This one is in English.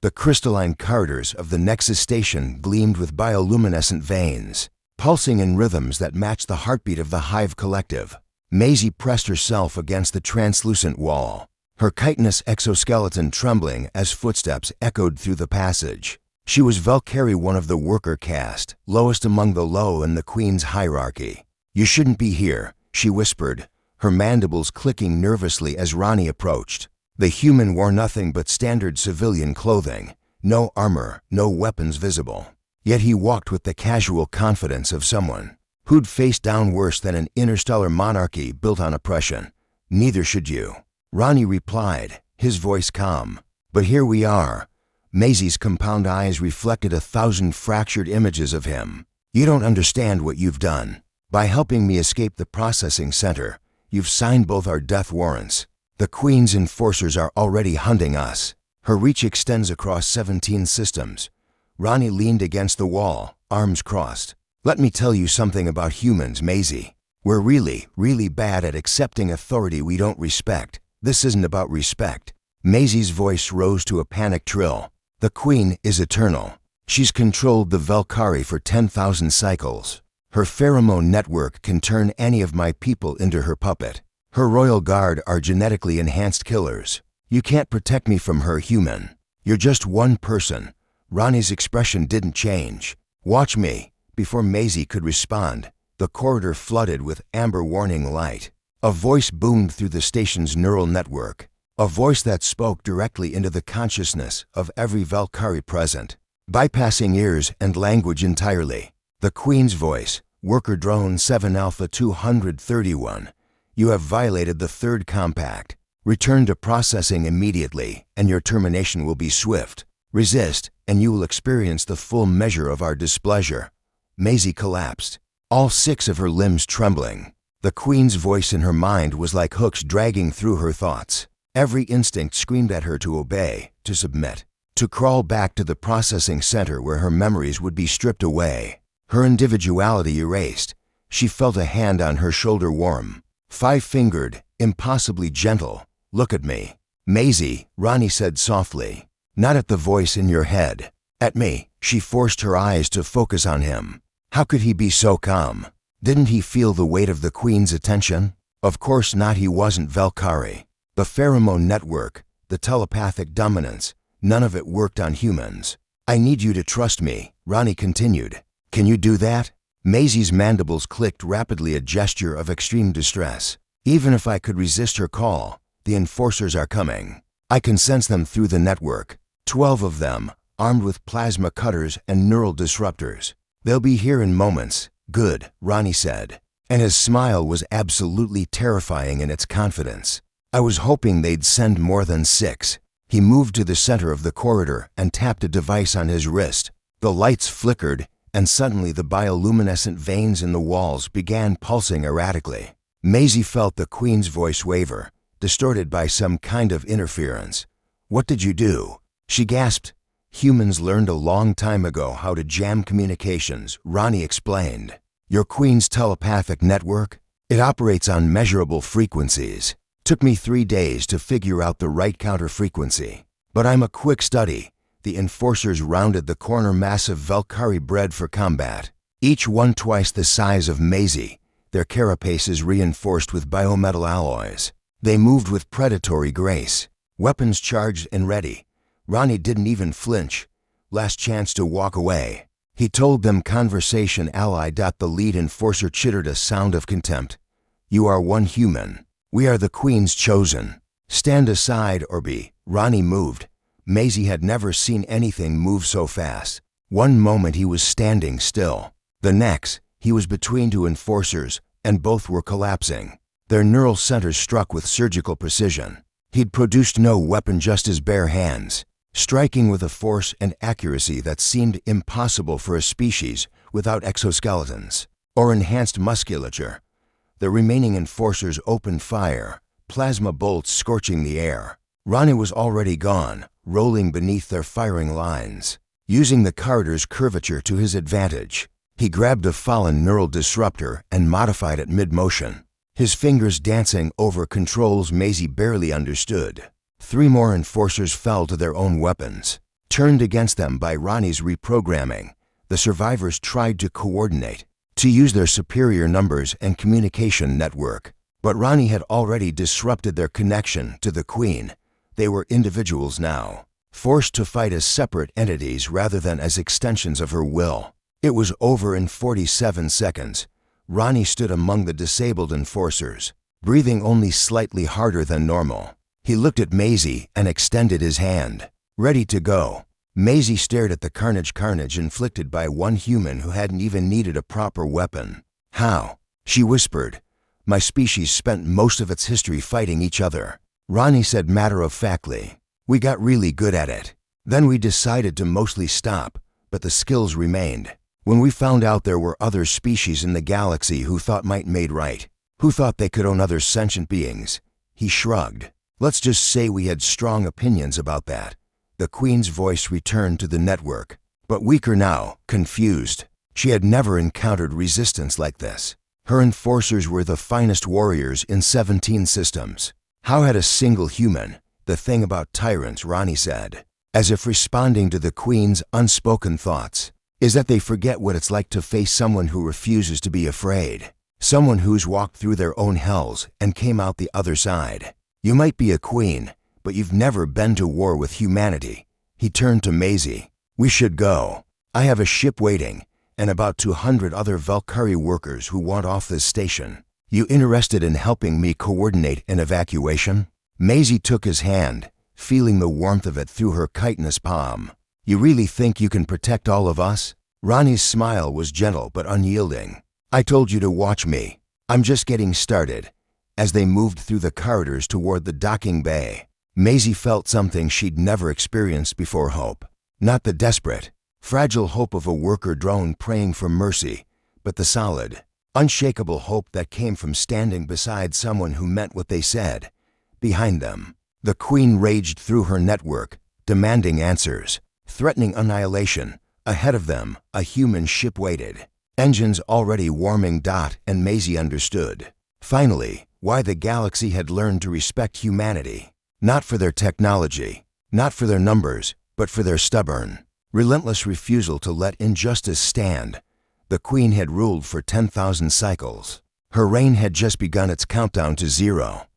The crystalline corridors of the Nexus station gleamed with bioluminescent veins, pulsing in rhythms that matched the heartbeat of the Hive Collective. Maisie pressed herself against the translucent wall, her chitinous exoskeleton trembling as footsteps echoed through the passage. She was Valkyrie, one of the worker caste, lowest among the low in the Queen's hierarchy. "You shouldn't be here," she whispered, her mandibles clicking nervously as Ronnie approached. The human wore nothing but standard civilian clothing, no armor, no weapons visible. Yet he walked with the casual confidence of someone who'd faced down worse than an interstellar monarchy built on oppression. "Neither should you," Ronnie replied, his voice calm. "But here we are." Maisie's compound eyes reflected 1,000 fractured images of him. "You don't understand what you've done. By helping me escape the processing center, you've signed both our death warrants. The Queen's enforcers are already hunting us." Her reach extends across 17 systems. Ronnie leaned against the wall, arms crossed. "Let me tell you something about humans, Maisie. We're really, really bad at accepting authority we don't respect. This isn't about respect." Maisie's voice rose to a panicked trill. "The Queen is eternal. She's controlled the Valkyrie for 10,000 cycles. Her pheromone network can turn any of my people into her puppet. Her royal guard are genetically enhanced killers. You can't protect me from her, human. You're just one person." Ronnie's expression didn't change. "Watch me." Before Maisie could respond, the corridor flooded with amber warning light. A voice boomed through the station's neural network, a voice that spoke directly into the consciousness of every Valkyrie present, bypassing ears and language entirely. The Queen's voice, Worker Drone 7 Alpha 231. "You have violated the third compact. Return to processing immediately, and your termination will be swift. Resist, and you will experience the full measure of our displeasure." Maisie collapsed, all 6 of her limbs trembling. The Queen's voice in her mind was like hooks dragging through her thoughts. Every instinct screamed at her to obey, to submit, to crawl back to the processing center where her memories would be stripped away, her individuality erased. She felt a hand on her shoulder, warm, 5-fingered, impossibly gentle. "Look at me." "Maisie," Ronnie said softly, "not at the voice in your head. At me." She forced her eyes to focus on him. How could he be so calm? Didn't he feel the weight of the Queen's attention? Of course not, he wasn't Valkyrie. The pheromone network, the telepathic dominance, none of it worked on humans. "I need you to trust me," Ronnie continued. "Can you do that?" Maisie's mandibles clicked rapidly, a gesture of extreme distress. "Even if I could resist her call, the enforcers are coming. I can sense them through the network. 12 of them, armed with plasma cutters and neural disruptors. They'll be here in moments." "Good," Ronnie said, and his smile was absolutely terrifying in its confidence. "I was hoping they'd send more than 6. He moved to the center of the corridor and tapped a device on his wrist. The lights flickered, and suddenly the bioluminescent veins in the walls began pulsing erratically. Maisie felt the Queen's voice waver, distorted by some kind of interference. "What did you do?" she gasped. "Humans learned a long time ago how to jam communications," Ronnie explained. "Your Queen's telepathic network? It operates on measurable frequencies. Took me 3 days to figure out the right counter frequency. But I'm a quick study." The enforcers rounded the corner, massive Valkyrie bred for combat, each one twice the size of Maisie, their carapaces reinforced with biometal alloys. They moved with predatory grace, weapons charged and ready. Ronnie didn't even flinch. Last chance to walk away. He told them conversation allied. The lead enforcer chittered a sound of contempt. "You are one human. We are the Queen's chosen. Stand aside or be." Ronnie moved. Maisie had never seen anything move so fast. One moment he was standing still. The next, he was between 2 enforcers, and both were collapsing. Their neural centers struck with surgical precision. He'd produced no weapon, just his bare hands, striking with a force and accuracy that seemed impossible for a species without exoskeletons or enhanced musculature. The remaining enforcers opened fire, plasma bolts scorching the air. Ronnie was already gone, rolling beneath their firing lines. Using the corridor's curvature to his advantage, he grabbed a fallen neural disruptor and modified it mid-motion, his fingers dancing over controls Maisie barely understood. 3 more enforcers fell to their own weapons. Turned against them by Ronnie's reprogramming, the survivors tried to coordinate, to use their superior numbers and communication network. But Ronnie had already disrupted their connection to the Queen. They were individuals now, forced to fight as separate entities rather than as extensions of her will. It was over in 47 seconds. Ronnie stood among the disabled enforcers, breathing only slightly harder than normal. He looked at Maisie and extended his hand, ready to go. Maisie stared at the carnage inflicted by one human who hadn't even needed a proper weapon. "How?" she whispered. "My species spent most of its history fighting each other." Ronnie said matter-of-factly, "We got really good at it. Then we decided to mostly stop, but the skills remained. When we found out there were other species in the galaxy who thought might made right, who thought they could own other sentient beings." He shrugged. "Let's just say we had strong opinions about that." The Queen's voice returned to the network, but weaker now, confused. She had never encountered resistance like this. Her enforcers were the finest warriors in 17 systems. How had a single human, the thing about tyrants, Ronnie said, as if responding to the Queen's unspoken thoughts, is that they forget what it's like to face someone who refuses to be afraid, someone who's walked through their own hells and came out the other side. You might be a queen, but you've never been to war with humanity. He turned to Maisie. "We should go. I have a ship waiting, and about 200 other Valkyrie workers who want off this station. You interested in helping me coordinate an evacuation?" Maisie took his hand, feeling the warmth of it through her chitinous palm. "You really think you can protect all of us?" Ronnie's smile was gentle but unyielding. "I told you to watch me. I'm just getting started." As they moved through the corridors toward the docking bay, Maisie felt something she'd never experienced before: hope. Not the desperate, fragile hope of a worker drone praying for mercy, but the solid, unshakable hope that came from standing beside someone who meant what they said. Behind them, the Queen raged through her network, demanding answers, threatening annihilation. Ahead of them, a human ship waited, engines already warming. And Maisie understood, finally, why the galaxy had learned to respect humanity. Not for their technology, not for their numbers, but for their stubborn, relentless refusal to let injustice stand. The Queen had ruled for 10,000 cycles. Her reign had just begun its countdown to zero.